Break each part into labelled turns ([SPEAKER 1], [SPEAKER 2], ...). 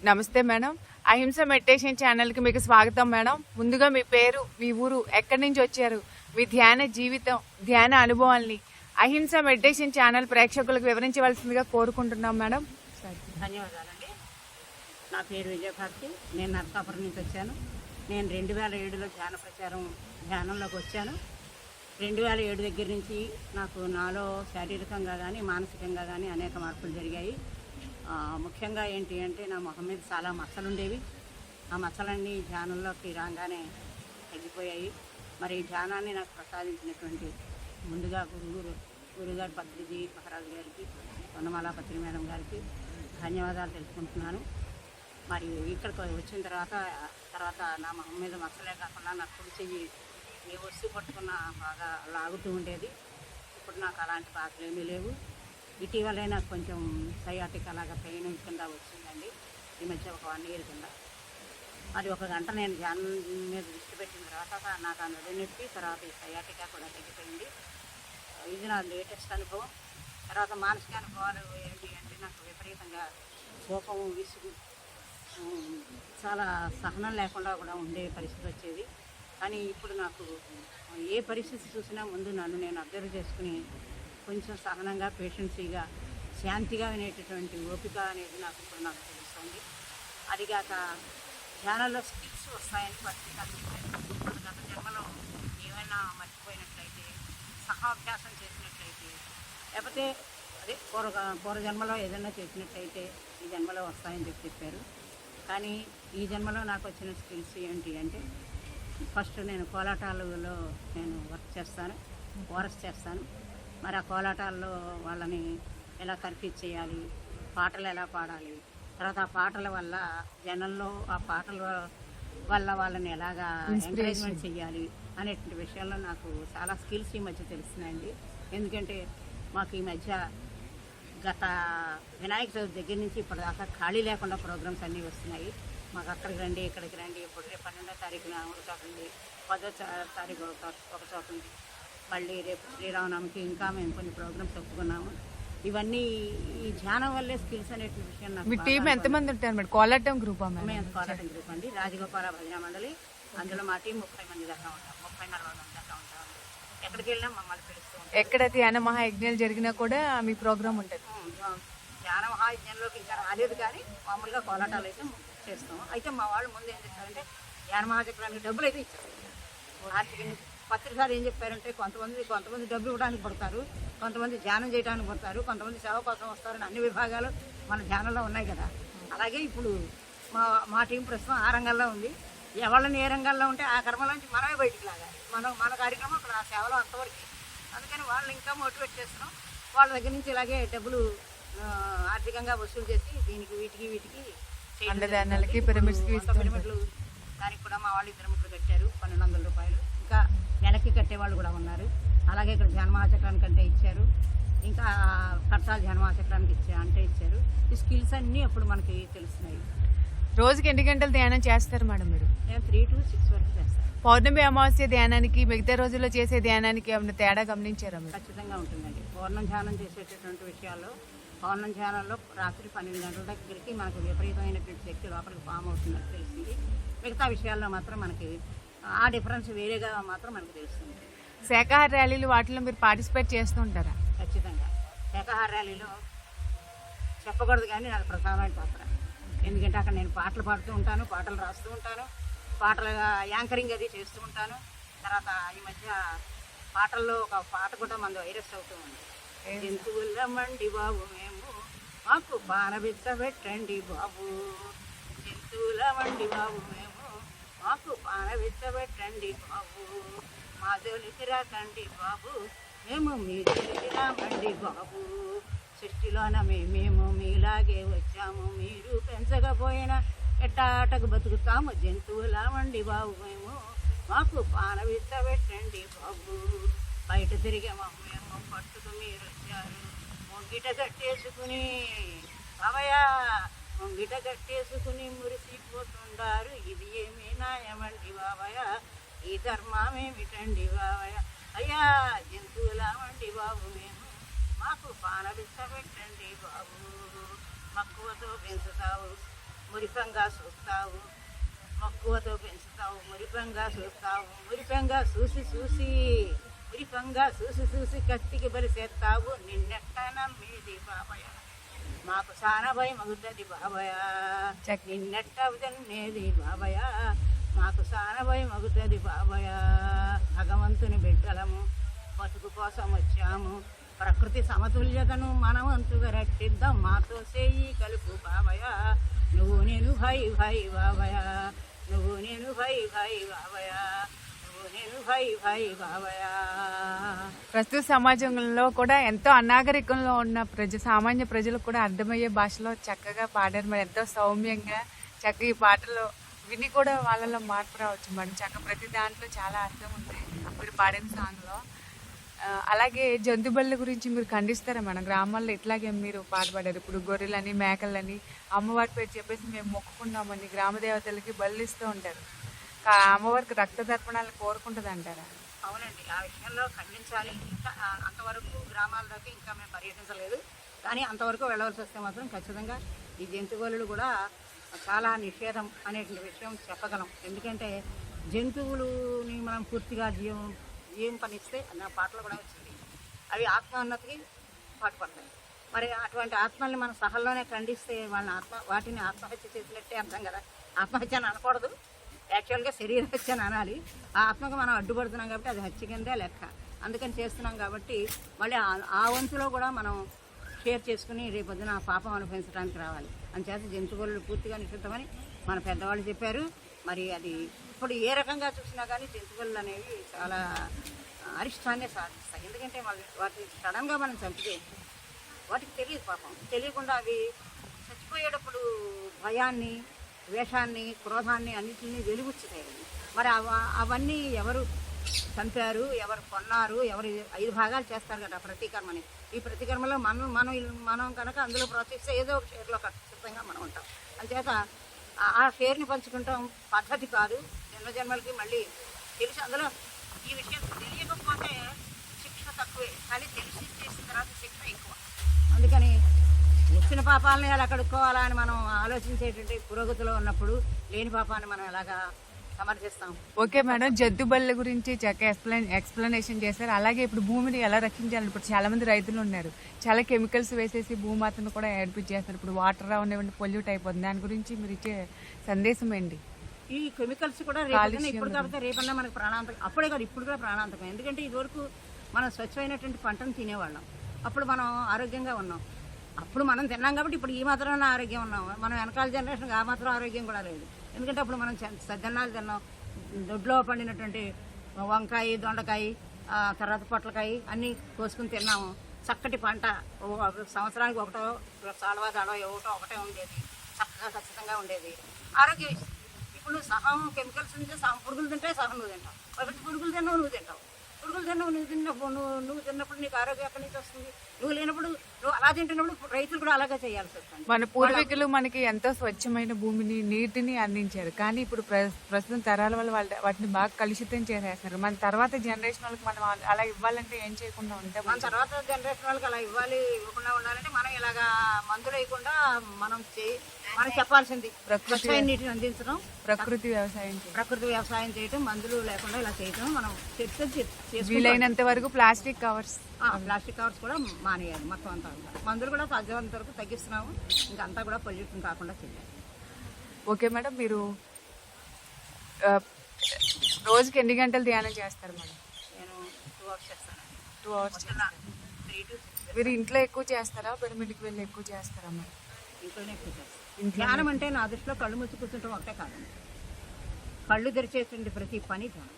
[SPEAKER 1] నమస్తే మేడం. అహింస మెడిటేషన్ ఛానల్కి మీకు స్వాగతం మేడం. ముందుగా మీ పేరు, మీ ఊరు, ఎక్కడి నుంచి వచ్చారు, మీ ధ్యాన జీవితం, ధ్యాన అనుభవాల్ని అహింస మెడిటేషన్ ఛానల్ ప్రేక్షకులకు వివరించవలసిందిగా కోరుకుంటున్నాం మేడం.
[SPEAKER 2] ధన్యవాదాలండి. నా పేరు విజయభారతి. నేను నరసాపురం నుంచి వచ్చాను. నేను 2007లో ధ్యానంలోకి వచ్చాను. 2007 దగ్గర నుంచి నాలో శారీరకంగా కానీ మానసికంగా కానీ అనేక మార్పులు జరిగాయి. ముఖ్యంగా ఏంటి అంటే నా మొహం మీద చాలా మచ్చలు ఉండేవి. ఆ మచ్చలన్నీ ధ్యానంలోకి రాగానే తగ్గిపోయాయి. మరి ఈ ధ్యానాన్ని నాకు ప్రసాదించినటువంటి ముందుగా గురుగారు పత్రిజీ మహారాజు గారికి, వనమాల పత్రి మేడం గారికి ధన్యవాదాలు తెలుసుకుంటున్నాను. మరి ఇక్కడికి వచ్చిన తర్వాత నా మొహం మీద మచ్చలే కాకుండా నా కుడి చెయ్యి ఏ వస్తువు పట్టుకున్న బాగా లాగుతూ ఉండేది. ఇప్పుడు నాకు అలాంటి బాధలు ఏమీ లేవు. ఇటీవలే నాకు కొంచెం సయాటిక్ అలాగా పెయిన్ కింద వచ్చిందండి. ఈ మధ్య ఒక 1 year కింద. అది 1 గంట నేను ధ్యానం మీద దృష్టి పెట్టిన తర్వాత నాకు ఆ నడు నొప్పి, తర్వాత ఈ సయాటికా కూడా తగ్గిపోయింది. ఇది నా లేటెస్ట్ అనుభవం. తర్వాత మానసిక అనుభవాలు ఏంటి అంటే నాకు విపరీతంగా కోపం, విసుగు, చాలా సహనం లేకుండా కూడా ఉండే పరిస్థితి వచ్చేది. కానీ ఇప్పుడు నాకు ఏ పరిస్థితి చూసినా ముందు నన్ను నేను అబ్జర్వ్ చేసుకుని కొంచెం సహనంగా, పేషెన్సీగా, శాంతిగా వినేటటువంటి ఓపిక అనేది నాకు తెలుస్తుంది. అదిగాక ధ్యానంలో స్కిల్స్ వస్తాయని గత జన్మలో ఏమైనా మర్చిపోయినట్లయితే, సహాభ్యాసం చేసినట్లయితే, లేకపోతే పూర్వ జన్మలో ఏదైనా చేసినట్లయితే ఈ జన్మలో వస్తాయని చెప్పారు. కానీ ఈ జన్మలో నాకు వచ్చిన స్కిల్స్ ఏంటి అంటే, ఫస్ట్ నేను కోలాటాలలో నేను వర్క్ చేస్తాను, కోరస్ చేస్తాను. మరి ఆ కోలాటాల్లో వాళ్ళని ఎలా కన్ఫ్యూజ్ చేయాలి, పాటలు ఎలా పాడాలి, తర్వాత ఆ పాటల వల్ల జనంలో ఆ పాటల వల్ల వాళ్ళని ఎలాగా ఎంకరేజ్మెంట్ చేయాలి అనేటువంటి విషయాల్లో నాకు చాలా స్కిల్స్ ఈ మధ్య తెలుస్తున్నాయండి. ఎందుకంటే మాకు ఈ మధ్య గత వినాయక చవితి దగ్గర నుంచి ఇప్పటిదాకా ఖాళీ లేకుండా ప్రోగ్రామ్స్ అన్నీ వస్తున్నాయి. మాకు అక్కడికి రండి, ఇక్కడికి రండి, ఇప్పుడు రేపు 12వ తారీఖున ఒక చోట ఉంది, 10వ తారీఖు ఒక చోట ఉంది, మళ్ళీ రేపు శ్రీరామనవమికి ఇంకా మేము కొన్ని ప్రోగ్రామ్స్ ఒప్పుకున్నాము. ఇవన్నీ ఈ ధ్యానం వల్లే స్కిల్స్ అనే విషయం నాకు.
[SPEAKER 1] మీ టీం ఎంతమంది ఉంటారు మేడం? కోలాటం గ్రూప్?
[SPEAKER 2] మేము కోలాటం గ్రూప్ అండి, రాజగోపాల భజన మండలి. అందులో మా టీం 30 మంది దాకా ఉంటాం, 30-40 మంది దాకా ఉంటాం. ఎక్కడికి వెళ్ళినా మమ్మల్ని పిలుస్తూ ఉంటాం.
[SPEAKER 1] ఎక్కడ ధ్యాన మహాయజ్ఞాలు జరిగినా కూడా మీ ప్రోగ్రామ్ ఉంటుంది?
[SPEAKER 2] ధ్యాన మహాయజ్ఞంలోకి ఇంకా రాలేదు, కానీ మామూలుగా కోలాటాలు అయితే చేస్తాం. అయితే మా వాళ్ళు ముందు ఏం చేస్తారంటే ధ్యాన మహాచక్రానికి డబ్బులు అయితే ఇచ్చారు. ఆర్థికంగా పత్రికలు ఏం చెప్పారంటే కొంతమంది డబ్బులు ఇవ్వడానికి పడతారు, కొంతమంది ధ్యానం చేయడానికి పడతారు, కొంతమంది సేవ కోసం వస్తారని అన్ని విభాగాలు మన ధ్యానంలో ఉన్నాయి కదా. అలాగే ఇప్పుడు మా టీం ప్రస్తుతం ఆ రంగంలో ఉంది. ఎవళ్ళని ఏ రంగంలో ఉంటే ఆ కర్మలోంచి మనమే బయటికి లాగాలి. మన కార్యక్రమం అక్కడ ఆ సేవలో అంతవరకు. అందుకని వాళ్ళని ఇంకా మోటివేట్ చేస్తున్నాం. వాళ్ళ దగ్గర నుంచి ఇలాగే డబ్బులు ఆర్థికంగా వసూలు చేసి దీనికి వీటికి
[SPEAKER 1] అన్నదానాలకి, పిరమిడ్లు
[SPEAKER 2] దానికి కూడా మా వాళ్ళు 2-3 కట్టారు 1200 రూపాయలు. ఇంకా నెలకి కట్టేవాళ్ళు కూడా ఉన్నారు. అలాగే ఇక్కడ ధ్యానమహాచక్రానికి అంటే ఇచ్చారు, ఇంకా కట్టాల ధ్యానమహాచక్రానికి ఇచ్చారు. ఈ స్కిల్స్ అన్నీ అప్పుడు మనకి తెలుస్తున్నాయి.
[SPEAKER 1] రోజుకి ఎన్ని గంటలు ధ్యానం చేస్తారు మేడం మీరు?
[SPEAKER 2] నేను 3 to 6 వరకు చేస్తాను.
[SPEAKER 1] పౌర్ణమి అమావాస్య ధ్యానానికి మిగతా రోజుల్లో చేసే ధ్యానానికి ఏమైనా తేడా గమనించారా?
[SPEAKER 2] ఖచ్చితంగా ఉంటుందండి. పౌర్ణం ధ్యానం చేసేటటువంటి విషయాల్లో పౌర్ణం ధ్యానంలో రాత్రి 12 గంటల దగ్గరికి మనకు విపరీతమైనటువంటి శక్తి లోపలికి ఫామ్ అవుతుందని తెలిసింది. మిగతా విషయాల్లో మాత్రం మనకి ఆ డిఫరెన్స్ వేరేగా మాత్రం మనకు తెలుస్తుంది.
[SPEAKER 1] శాకాహార ర్యాలీలు వాటిలో మీరు పార్టిసిపేట్ చేస్తూ ఉంటారా?
[SPEAKER 2] ఖచ్చితంగా. శాకాహార ర్యాలీలో చెప్పకూడదు కానీ నాకు ప్రధానమైన పాత్ర. ఎందుకంటే అక్కడ నేను పాటలు పాడుతూ ఉంటాను, పాటలు రాస్తూ ఉంటాను, పాటల యాంకరింగ్ అది చేస్తూ ఉంటాను. తర్వాత ఈ మధ్య పాటల్లో ఒక పాట కూడా మనది వైరస్ అవుతూ ఉంది. జంతువుల మండి బాబు మేము, మాకు పానబెట్టబెట్టండి బాబు, జంతువుల మండి బాబు మేము, మాకు పానబెట్టబెట్టండి బాబు, మా జోలికి రాకండి బాబు, మేము మీ జోలికి రాకండి బాబు, సృష్టిలోన మేము మీలాగే వచ్చాము, మీరు పెంచకపోయినా ఎట్టాటకు బతుకుతాము, జంతువుల మండి బాబు మేము, మాకు పానబెట్టబెట్టండి బాబు, బయట తిరిగాము మేము, పట్టుకు మీరు వచ్చారు, ముంగిట కట్టేసుకుని బాబయ్యా, ముంగిట కట్టేసుకుని మురిసిపోతుండారు, ఇది ఏమీ న్యాయమండి బాబయ్య, ఈ ధర్మమేమిటండి బాబయ్య, అయ్యా జంతువుల మండి బాబు మేము, మాకు పానబెట్టబెట్టండి బాబు, మక్కువతో పెంచుతావు మురిపంగా చూస్తావు, మక్కువతో పెంచుతావు, మురిపంగా చూస్తావు, మురిపంగా చూసి చూసి, మురిపంగా చూసి చూసి కత్తికి బలి చేస్తావు. నిన్నెట్ట నమ్మేది బాబయ్య, మాకు చాలా భయం అవుతుంది బాబయ్య, నిన్నెట్ట అవుతనేది బాబయ్య, మాకు చాలా భయం అవుతుంది బాబయ్య. భగవంతుని బిడ్డలము, బతుకు కోసం వచ్చాము, ప్రకృతి సమతుల్యతను మనవంతుగా రట్టిద్దాం, మాతో చేయి కలుపు బాబయ్య, నువ్వు నేను భై భై బాబయ్య, నువ్వు నేను భై భై బాబయ్య, నువ్వు నేను భై భై బాబయ్య.
[SPEAKER 1] ప్రస్తుత సమాజంలో కూడా ఎంతో అనాగరికంలో ఉన్న సామాన్య ప్రజలకు కూడా అర్థమయ్యే భాషలో చక్కగా పాడారు మరి. ఎంతో సౌమ్యంగా చక్కగా ఈ పాటలో విని కూడా వాళ్ళలో మార్పు రావచ్చు మేడం. చక్కగా ప్రతి దాంట్లో చాలా అర్థం ఉంది మీరు పాడిన సాంగ్లో. అలాగే జంతు బళ్ళ గురించి మీరు ఖండిస్తారా మేడం? గ్రామాల్లో ఇట్లాగే మీరు పాట పాడారు. ఇప్పుడు గొర్రెలని మేకలని అమ్మవారి పేరు చెప్పేసి మేము మొక్కుకున్నామని గ్రామ దేవతలకి బళ్ళు ఇస్తూ ఉంటారు. అమ్మవారికి రక్త తర్పణాలు కోరుకుంటుంది అంటారా?
[SPEAKER 2] అవునండి, ఆ విషయంలో ఖండించాలి. ఇంకా అంతవరకు గ్రామాల్లోకి ఇంకా మేము పర్యటించలేదు, కానీ అంతవరకు వెళ్ళవలసి వస్తే మాత్రం ఖచ్చితంగా ఈ జంతువులు కూడా చాలా నిషేధం అనేటువంటి విషయం చెప్పగలం. ఎందుకంటే జంతువులని మనం పూర్తిగా ఏం పనిస్తే నా పాటలు కూడా వచ్చింది, అవి ఆత్మోన్నతికి పాటుపడతాయి. మరి అటువంటి ఆత్మల్ని మనం సహల్లోనే ఖండిస్తే వాటిని ఆత్మహత్య చేసినట్టే అర్థం కదా. ఆత్మహత్య అని అనకూడదు, యాక్చువల్గా శరీర హత్య అని అనాలి. ఆ ఆత్మకు మనం అడ్డుపడుతున్నాం కాబట్టి అది హత్య కిందే లెక్క. అందుకని చేస్తున్నాం కాబట్టి మళ్ళీ ఆ వంతులో కూడా మనం షేర్ చేసుకుని రేపొద్దున ఆ పాపం అనుభవించడానికి రావాలి. అందుచేత జంతువులు పూర్తిగా నిషిద్ధమని మన పెద్దవాళ్ళు చెప్పారు. మరి అది ఇప్పుడు ఏ రకంగా చూసినా కానీ జంతువులు అనేవి చాలా అరిష్టాన్నే సాధిస్తాయి. ఎందుకంటే వాటిని సడన్గా మనం చంపితే వాటికి తెలియదు, పాపం తెలియకుండా అవి చచ్చిపోయేటప్పుడు భయాన్ని, ద్వేషాన్ని, క్రోధాన్ని అన్నింటినీ వెలుగుచ్చుతాయి. మరి అవన్నీ ఎవరు చంపారు, ఎవరు కొన్నారు, ఎవరు 5 భాగాలు చేస్తారు కదా ప్రతీకర్మని. ఈ ప్రతీకర్మలో మనం కనుక అందులో ప్రోత్సహిస్తే ఏదో ఒక షేర్లో ఖచ్చితంగా మనం ఉంటాం. అందుచేత ఆ షేర్ని పంచుకుంటాం పద్ధతి కాదు. జన్మజన్మలకి మళ్ళీ తెలిసి అందులో ఈ విషయం తెలియకపోతే శిక్ష తక్కువే, కానీ తెలిసి చేసిన తర్వాత శిక్ష ఎక్కువ. అందుకని వచ్చిన పాపాలని ఎలా కడుక్కోవాలా అని మనం ఆలోచించేటువంటి పురోగతిలో ఉన్నప్పుడు లేని పాపాన్ని మనం ఎలాగా సమర్థిస్తాం.
[SPEAKER 1] ఓకే మేడం, జంతు బళ్ళ గురించి చక్కగా ఎక్స్ప్లెనేషన్ చేశారు. అలాగే ఇప్పుడు భూమిని ఎలా రక్షించాలి? ఇప్పుడు చాలా మంది రైతులు ఉన్నారు, చాలా కెమికల్స్ వేసేసి భూమాతను కూడా ఏడిపించేస్తారు. ఇప్పుడు వాటర్ రావనివ్వండి, పొల్యూట్ అయిపోతుంది. దాని గురించి మీరు ఇచ్చే సందేశం ఏంటి?
[SPEAKER 2] ఈ కెమికల్స్ కూడా ఇప్పుడు కాకపోతే రేపన్నా మనకు ప్రాణాంతకం. అప్పుడే కాదు, ఇప్పుడు కూడా ప్రాణాంతకం. ఎందుకంటే ఇదివరకు మనం స్వచ్ఛమైనటువంటి పంటను తినేవాళ్ళం, అప్పుడు మనం ఆరోగ్యంగా ఉన్నాం. అప్పుడు మనం తిన్నాం కాబట్టి ఇప్పుడు ఈ మాత్రం ఆరోగ్యం ఉన్నాం. మనం వెనకాల జనరేషన్కి ఆ మాత్రం ఆరోగ్యం కూడా లేదు. ఎందుకంటే అప్పుడు మనం సజ్జనాలు తిన్నాం, దొడ్లో పండినటువంటి వంకాయ, దొండకాయ, తర్వాత పొట్లకాయ అన్నీ కోసుకుని తిన్నాము. చక్కటి పంట, సంవత్సరానికి ఒకటో సాలవా దాడో ఒకటే ఉండేది, చక్కగా ఖచ్చితంగా ఉండేది. ఆరోగ్యం ఇప్పుడు సహం కెమికల్స్ ఉంటే సహం పురుగులు తింటే సహం నువ్వు తింటావు, ఒకటి పురుగులు తిన్నావు నువ్వు తింటావు, పురుగులు తిన్నావు నువ్వు తిన్నప్పుడు నీకు ఆరోగ్యం ఎక్కడి నుంచి వస్తుంది? నువ్వు లేనప్పుడు నువ్వు అలా తింటున్నప్పుడు రైతులు కూడా అలాగే చేయాల్సి వస్తుంది.
[SPEAKER 1] మన పూర్వీకులు మనకి ఎంతో స్వచ్ఛమైన భూమిని, నీటిని అందించారు. కానీ ఇప్పుడు ప్రస్తుతం తరాల వల్ల వాటిని బాగా కలుషితం చేసేస్తారు. మన తర్వాత జనరేషన్ వాళ్ళకి మనం అలా ఇవ్వాలంటే ఏం చేయకుండా ఉంటే,
[SPEAKER 2] మన తర్వాత జనరేషన్ వాళ్ళకి అలా ఇవ్వకుండా ఉండాలంటే మనం ఇలాగా మందులు వేయకుండా మనం చెప్పాల్సింది
[SPEAKER 1] ప్రకృతి
[SPEAKER 2] నీటిని అందించడం,
[SPEAKER 1] ప్రకృతి
[SPEAKER 2] వ్యవసాయం చేయటం, మందులు లేకుండా ఇలా చేయటం. మనం
[SPEAKER 1] వీలైనంత వరకు ప్లాస్టిక్ కవర్స్
[SPEAKER 2] కూడా మానేయాలి మొత్తం అంతా. మందులు కూడా సాధ్యమైనంత వరకు తగ్గిస్తున్నాము. ఇంకంతా కూడా పొల్యూషన్ కాకుండా చేయాలి.
[SPEAKER 1] ఓకే మేడం, మీరు రోజుకి ఎన్ని గంటలు ధ్యానం చేస్తారు మేడం?
[SPEAKER 2] నేను 2 hours చేస్తాను.
[SPEAKER 1] 2 hours.
[SPEAKER 2] 3 to 6.
[SPEAKER 1] మీరు ఇంట్లో ఎక్కువ చేస్తారా, పిరమిడ్కి వెళ్ళి ఎక్కువ చేస్తారా మేడం?
[SPEAKER 2] ఇంట్లోనే ఎక్కువ చేస్తాను. ధ్యానం అంటే నా దృష్టిలో కళ్ళు మూసి కూర్చుంటాం ఒకటే కాదండి, కళ్ళు తెరిచేటువంటి ప్రతి పని ధ్యానం.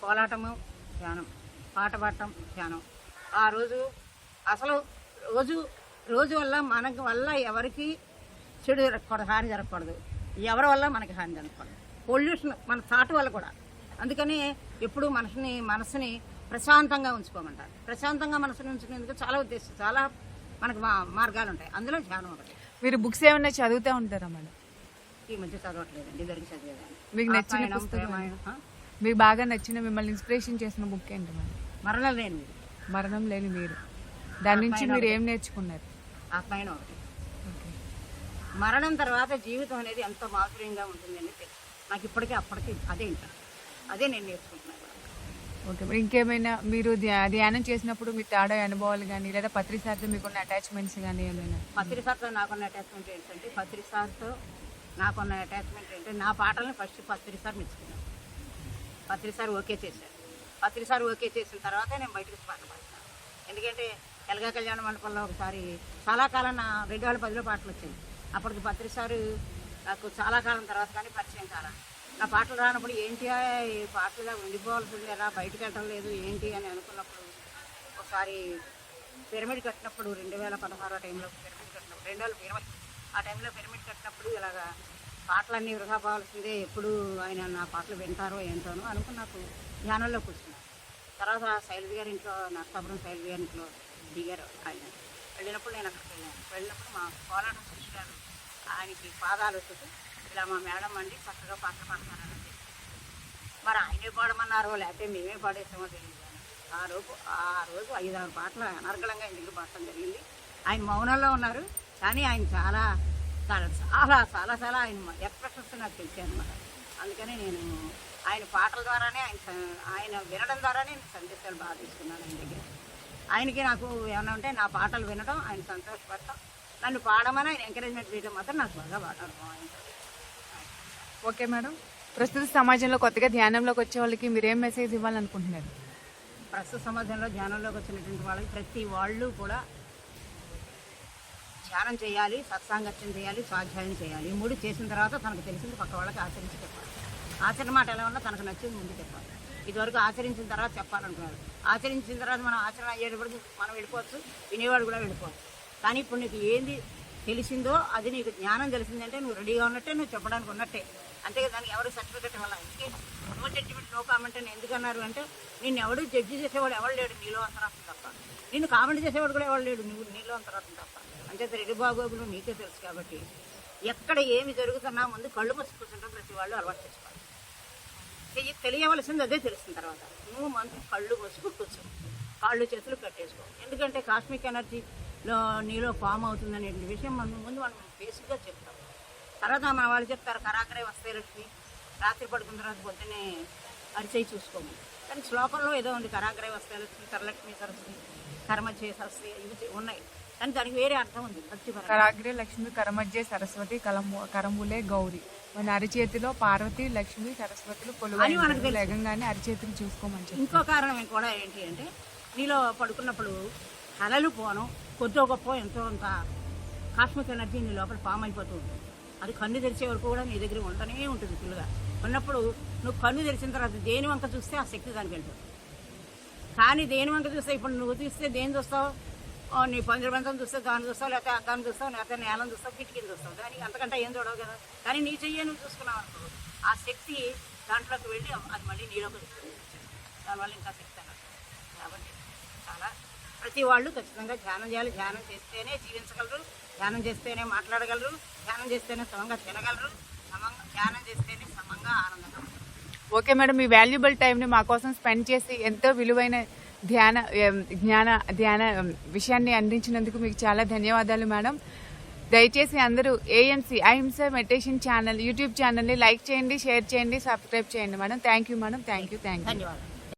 [SPEAKER 2] కోలాటము ధ్యానం, పాట పాడటం ధ్యానం. ఆ రోజు అసలు రోజు వల్ల మనకి వల్ల ఎవరికి చెడు జరగకూడదు, హాని జరగకూడదు, ఎవరి వల్ల మనకి హాని జరగకూడదు. పొల్యూషన్ మన థాట్ వల్ల కూడా. అందుకని ఎప్పుడు మనసుని ప్రశాంతంగా ఉంచుకోమంటారు. ప్రశాంతంగా మనసుని ఉంచుకునేందుకు చాలా మనకు మార్గాలు ఉంటాయి, అందులో ధ్యానం ఒకటి.
[SPEAKER 1] మీరు బుక్స్ ఏమైనా చదువుతూ ఉంటారా మేడం?
[SPEAKER 2] ఈ మధ్య చదవట్లేదండి, ఇద్దరికి చదివేదాన్ని.
[SPEAKER 1] మీకు నచ్చిన పుస్తకం, మీకు బాగా నచ్చిన, మిమ్మల్ని ఇన్స్పిరేషన్ చేసిన బుక్ ఏంటి మేడం? మరణం లేని మీరు. దాని నుంచి మీరు ఏం నేర్చుకున్నారు?
[SPEAKER 2] ఆత్మాయణ ఒకటి. మరణం తర్వాత జీవితం అనేది ఎంత మాధుర్యంగా ఉంటుందని తెలుసు నాకు ఇప్పటికీ అప్పటికి అదే నేను నేర్చుకుంటున్నాను.
[SPEAKER 1] ఓకే మరి ఇంకేమైనా మీరు ధ్యానం చేసినప్పుడు మీ తాడే అనుభవాలు కానీ లేదా పత్రిసార్తో మీకున్న అటాచ్మెంట్స్ కానీ ఏమైనా?
[SPEAKER 2] పత్రిసార్తో నాకున్న అటాచ్మెంట్ ఏంటంటే నా పాటలను ఫస్ట్ పత్రిసార్ మెచ్చుకున్నాను. పత్రిసార్ ఓకే చేసిన తర్వాత నేను బయటకు పాట పాడుతాను. ఎందుకంటే ఎలగా కళ్యాణ మండపంలో ఒకసారి చాలా కాలం నా 2010లో పాటలు వచ్చాయి. అప్పటికి పత్రిసారు నాకు చాలా కాలం తర్వాత కానీ పరిచయం కాల. నా పాటలు రానప్పుడు ఏంటి ఈ పాటలుగా ఉండిపోవాల్సింది ఎలా బయటకు వెళ్ళడం లేదు ఏంటి అని అనుకున్నప్పుడు ఒకసారి పిరమిడ్ కట్టినప్పుడు 2016 టైంలో పిరమిడ్ కట్టినప్పుడు 2020 ఆ టైంలో పిరమిడ్ కట్టినప్పుడు ఇలాగా పాటలన్నీ వృధా పోవాల్సిందే ఎప్పుడు ఆయన నా పాటలు వింటారో ఏంటోనో అనుకుని నాకు ధ్యానంలో కూర్చున్నాను. తర్వాత శైలజ గారి ఇంట్లో నర్సాపురం శైలజ గారి ఇంట్లో దిగారు ఆయన. వెళ్ళినప్పుడు నేను అక్కడికి వెళ్ళినప్పుడు మా కోలాటం శిష్యు గారు ఆయనకి పాదాలు వచ్చి ఇలా మా మేడం అండి చక్కగా పాటలు పాడతారని చెప్పి మరి ఆయనే పాడమన్నారో లేకపోతే మేమే పాడేసామో తెలియదు. ఆ రోజు 5-6 పాటలు అనర్గళంగా ఇంటికి పాడటం జరిగింది. ఆయన మౌనంలో ఉన్నారు కానీ ఆయన చాలా ఆయన ఎక్స్ప్రెషన్స్ నాకు తెలిసాయి అనమాట. అందుకని నేను ఆయన పాటల ద్వారానే ఆయన వినడం ద్వారానే నేను సందేశాలు బాగా తీసుకున్నాను ఆయన దగ్గర. ఆయనకి నాకు ఏమన్నా ఉంటే నా పాటలు వినడం ఆయన సంతోషపడటం నన్ను పాడమని ఆయన ఎంకరేజ్మెంట్ చేయడం మాత్రం నాకు బాగా పాడడం ఆయన.
[SPEAKER 1] ఓకే మేడం, ప్రస్తుత సమాజంలో కొత్తగా ధ్యానంలోకి వచ్చే వాళ్ళకి మీరేం మెసేజ్ ఇవ్వాలనుకుంటున్నారు?
[SPEAKER 2] ప్రస్తుత సమాజంలో ధ్యానంలోకి వచ్చినటువంటి వాళ్ళకి ప్రతి వాళ్ళు కూడా ధ్యానం చేయాలి, సత్సాంగత్యం చేయాలి, స్వాధ్యాయం చేయాలి. ఈ 3 చేసిన తర్వాత తనకు తెలిసింది పక్క వాళ్ళకి ఆచరించి చెప్పాలి. ఆచరణ మాట ఎలా ఉన్నా తనకు నచ్చింది ముందు చెప్పాలి. ఇదివరకు ఆచరించిన తర్వాత చెప్పాలనుకున్నారు. ఆచరించిన తర్వాత మనం ఆచరణ అయ్యేటప్పటికి మనం వెళ్ళిపోవచ్చు, వినేవాడు కూడా వెళ్ళిపోవచ్చు. కానీ ఇప్పుడు నీకు ఏంది తెలిసిందో అది నీకు జ్ఞానం తెలిసిందంటే నువ్వు రెడీగా ఉన్నట్టే, నువ్వు చెప్పడానికి ఉన్నట్టే. అంతేగా దానికి ఎవరు సర్టిఫికెట్ వల్ల నో జడ్జిమెంట్ నో కామెంట్ అని ఎందుకన్నారు అంటే నిన్ను ఎవడు జడ్జి చేసేవాడు ఎవరు లేడు నీలో అంతరాత్మ తప్ప, నిన్ను కామెంట్ చేసేవాడు కూడా ఎవరు లేడు నీలో అంతరాత్మ తప్ప. అంటే రెడ్డి బాగోగులు నీకే తెలుసు. కాబట్టి ఎక్కడ ఏమి జరుగుతున్నా ముందు కళ్ళు మూసి కూర్చుంటాం ప్రతి వాళ్ళు అలవాటు చేసుకోవాలి. తెలియవలసింది అదే తెలిసిన తర్వాత నువ్వు మంచి కళ్ళు మూసి కూర్చో, కాళ్ళు చేతులు కట్టేసుకో. ఎందుకంటే కాస్మిక్ ఎనర్జీలో నీలో ఫామ్ అవుతుందనే విషయం ముందు మనం బేసిక్గా చెప్తాం. తర్వాత మన వాళ్ళు చెప్తారు కరాకరే వస్తే లక్ష్మి, రాత్రి పడుకున్న తర్వాత పొద్దున్నే అరిచేయి చూసుకోము. కానీ శ్లోకంలో ఏదో ఉంది కరాకరే వస్తే లక్ష్మి, కరలక్ష్మి సరస్వతి, కర్మధ్యే సరస్వతి ఇవి ఉన్నాయి. కానీ దానికి వేరే అర్థం ఉంది.
[SPEAKER 1] కరాగ్రే లక్ష్మి, కరమధ్యే సరస్వతి, కరములే గౌరీ. మన అరిచేతిలో పార్వతి లక్ష్మి సరస్వతులు కొలువు లేకంగానే అరిచేతులు చూసుకోమని.
[SPEAKER 2] ఇంకో కారణం కూడా ఏంటి అంటే నీలో పడుకున్నప్పుడు కలలు పోను కొద్దో గొప్ప ఎంతో అంత కాస్మిక్ ఎనర్జీ నీ లోపల ఫామ్ అయిపోతూ ఉంటుంది. అది కన్ను తెరిచే వరకు కూడా నీ దగ్గర ఉంటూనే ఉంటుంది ఫుల్గా. ఉన్నప్పుడు నువ్వు కన్ను తెరిచిన తర్వాత దేని వంక చూస్తే ఆ శక్తి దానికి వెళ్తుంది. కానీ దేని వంక చూస్తే ఇప్పుడు నువ్వు చూస్తే దేని చూస్తావు, నీ పంజరబంధం చూస్తే దాన్ని చూస్తావు, లేకపోతే అద్దాన్ని చూస్తావు, లేకపోతే నేలను చూస్తావు, కిటికీని చూస్తావు. దానికి అంతకంటే ఏం చూడవు కదా. కానీ నీ చెయ్యి నువ్వు చూసుకున్నావు అనుకో ఆ శక్తి దాంట్లోకి వెళ్ళి అది మళ్ళీ నీలోకి వస్తుంది. దానివల్ల ఇంకా శక్తి అన్నట్టు. కాబట్టి చాలా ప్రతి వాళ్ళు ఖచ్చితంగా ధ్యానం చేయాలి. ధ్యానం చేస్తేనే జీవించగలరు, ధ్యానం చేస్తేనే మాట్లాడగలరు, ధ్యానం చేస్తేనే సమంగా తినగలరు, ధ్యానం చేస్తేనే సమంగా ఆనందంగా.
[SPEAKER 1] ఓకే మేడం, మీ వాల్యుబుల్ టైంని మా కోసం స్పెండ్ చేసి ఎంతో విలువైన ధ్యాన విషయాన్ని అందించినందుకు మీకు చాలా ధన్యవాదాలు మేడం. దయచేసి అందరూ ఏఎంసీ అహింస మెడిటేషన్ ఛానల్ యూట్యూబ్ ఛానల్ని లైక్ చేయండి, షేర్ చేయండి, సబ్స్క్రైబ్ చేయండి madam. Thank you madam. Thank you.
[SPEAKER 2] ధన్యవాదాలు.